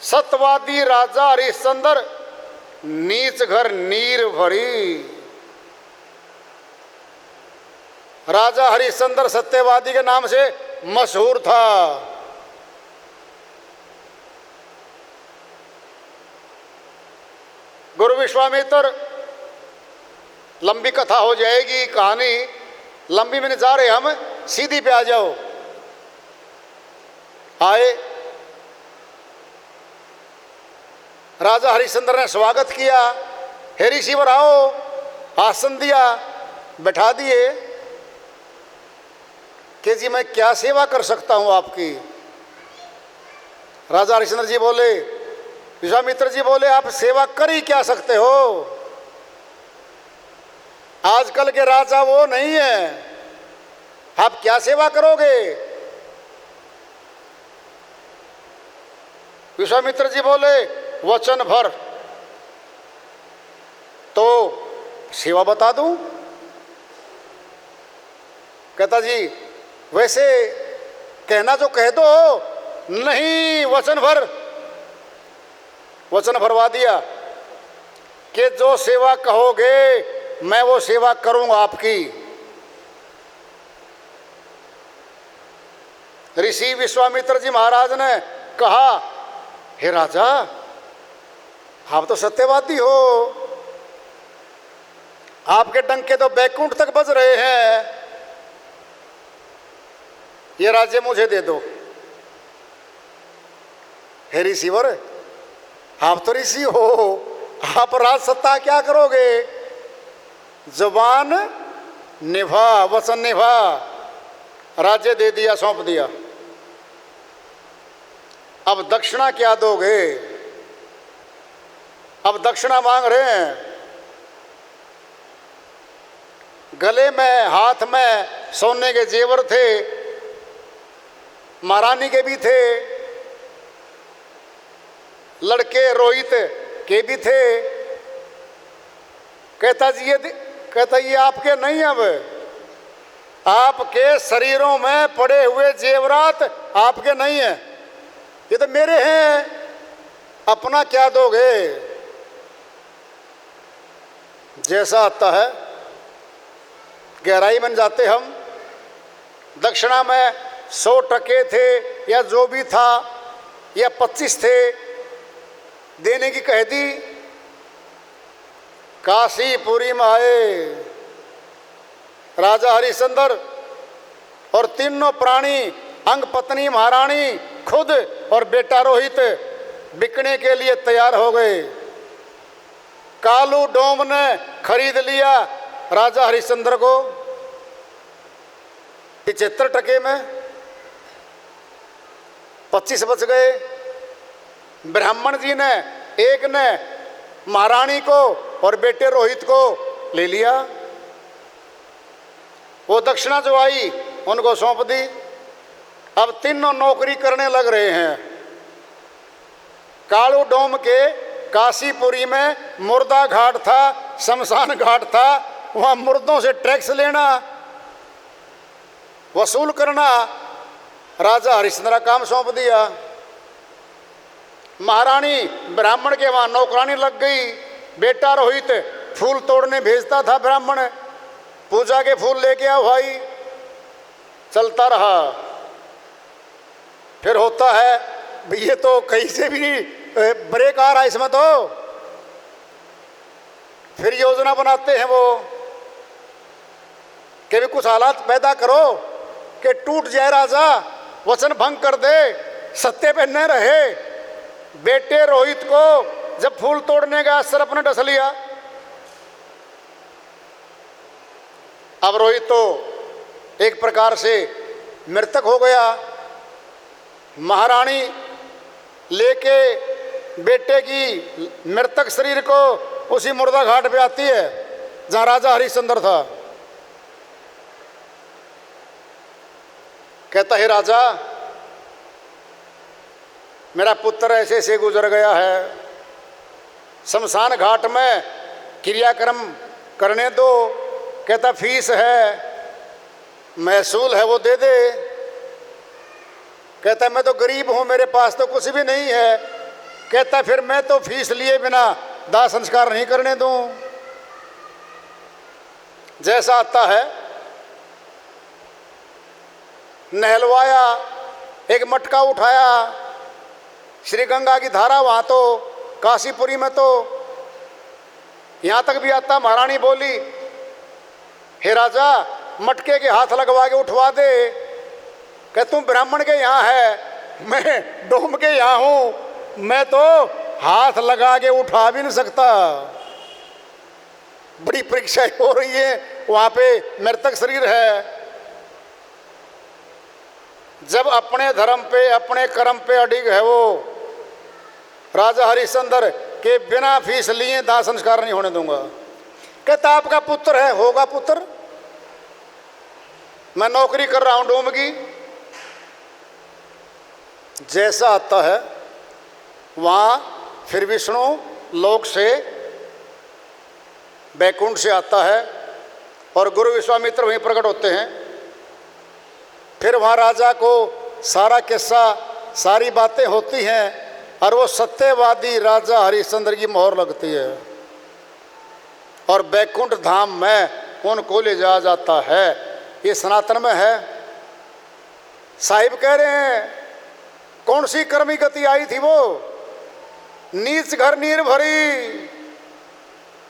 सत्यवादी राजा हरिश्चंद्र नीच घर नीर भरी। राजा हरिश्चंद्र सत्यवादी के नाम से मशहूर था। गुरु विश्वामित्र, लंबी कथा हो जाएगी, कहानी लंबी में जा रहे हम, सीधी पे आ जाओ। आए, राजा हरिश्चंद्र ने स्वागत किया। हे ऋषिवर आओ, आसन दिया, बैठा दिए कि जी मैं क्या सेवा कर सकता हूं आपकी। राजा हरिश्चंद्र जी बोले, विश्वामित्र जी बोले, आप सेवा कर ही क्या सकते हो, आजकल के राजा वो नहीं है, आप क्या सेवा करोगे। विश्वामित्र जी बोले, वचन भर तो सेवा बता दूं। कहता जी वैसे कहना जो कह दो, नहीं वचन भर। वचन भरवा दिया कि जो सेवा कहोगे मैं वो सेवा करूंगा आपकी। ऋषि विश्वामित्र जी महाराज ने कहा, हे राजा आप तो सत्यवादी हो, आपके डंके तो बैकुंठ तक बज रहे हैं, ये राज्य मुझे दे दो। हे ऋषिवर, आप तो ऋषि हो, आप राज सत्ता क्या करोगे, जुबान निभा, वचन निभा, राज्य दे दिया, सौंप दिया। अब दक्षिणा क्या दोगे, अब दक्षिणा मांग रहे हैं। गले में हाथ में सोने के जेवर थे, महारानी के भी थे, लड़के रोहित के भी थे। कहता जी ये आपके नहीं, अब आपके शरीरों में पड़े हुए जेवरात आपके नहीं है, ये तो मेरे हैं, अपना क्या दोगे। जैसा आता है गहराई बन जाते हम। दक्षिणा में 100 टके थे या जो भी था, या 25 थे, देने की कह दी। काशीपुरी में आए राजा हरिश्चंद्र और तीनों प्राणी, अंग पत्नी महारानी, खुद और बेटा रोहित बिकने के लिए तैयार हो गए। कालू डोम ने खरीद लिया राजा हरिश्चंद्र को 75 टके में, 25 बच गए। ब्राह्मण जी ने, एक ने महारानी को और बेटे रोहित को ले लिया। वो दक्षिणा जो आई उनको सौंप दी। अब तीनों नौकरी करने लग रहे हैं। कालू डोम के काशीपुरी में मुर्दा घाट था, शमशान घाट था, वहां मुर्दों से टैक्स लेना, वसूल करना, राजा हरिश्चंद्र का काम सौंप दिया। महारानी ब्राह्मण के वहां नौकरानी लग गई। बेटा रोहित फूल तोड़ने भेजता था, ब्राह्मण पूजा के फूल लेके आओ भाई, चलता रहा। फिर होता है ये तो कहीं से भी ब्रेक आ रहा है इसमें, तो फिर योजना बनाते हैं वो कि भी कुछ हालात पैदा करो कि टूट जाए राजा, वचन भंग कर दे, सत्य पे न रहे। बेटे रोहित को जब फूल तोड़ने का सरप ने डस लिया, अब रोहित तो एक प्रकार से मृतक हो गया। महारानी लेके बेटे की मृतक शरीर को उसी मुर्दा घाट पे आती है जहां राजा हरिश्चंद्र था। कहता है, राजा मेरा पुत्र ऐसे से गुजर गया है, शमशान घाट में क्रियाक्रम करने दो। कहता फीस है, महसूल है, वो दे दे। कहता मैं तो गरीब हूँ, मेरे पास तो कुछ भी नहीं है, कहता फिर मैं तो फीस लिए बिना दाह संस्कार नहीं करने दूं। जैसा आता है, नहलवाया, एक मटका उठाया, श्री गंगा की धारा वहाँ तो काशीपुरी में तो यहाँ तक भी आता, महारानी बोली हे राजा मटके के हाथ लगवा के उठवा दे। कह तुम ब्राह्मण के यहाँ है, मैं डोम के यहाँ हूँ, मैं तो हाथ लगा के उठा भी नहीं सकता। बड़ी परीक्षाएं हो रही है, वहाँ पे मृतक शरीर है। जब अपने धर्म पे अपने कर्म पे अडिग है वो राजा हरिश्चंद्र के बिना फीस लिए दाह संस्कार नहीं होने दूंगा। कहता आपका पुत्र है, होगा पुत्र, मैं नौकरी कर रहा हूं डोम की। जैसा आता है वहां फिर विष्णु लोक से बैकुंठ से आता है और गुरु विश्वामित्र वहीं प्रकट होते हैं। फिर वहाँ राजा को सारा किस्सा सारी बातें होती हैं और वो सत्यवादी राजा हरिश्चंद्र की मोहर लगती है और बैकुंठ धाम में उनको ले जाया जाता है। ये सनातन में है। साहिब कह रहे हैं कौन सी कर्मी गति आई थी वो, नीच घर नीर भरी,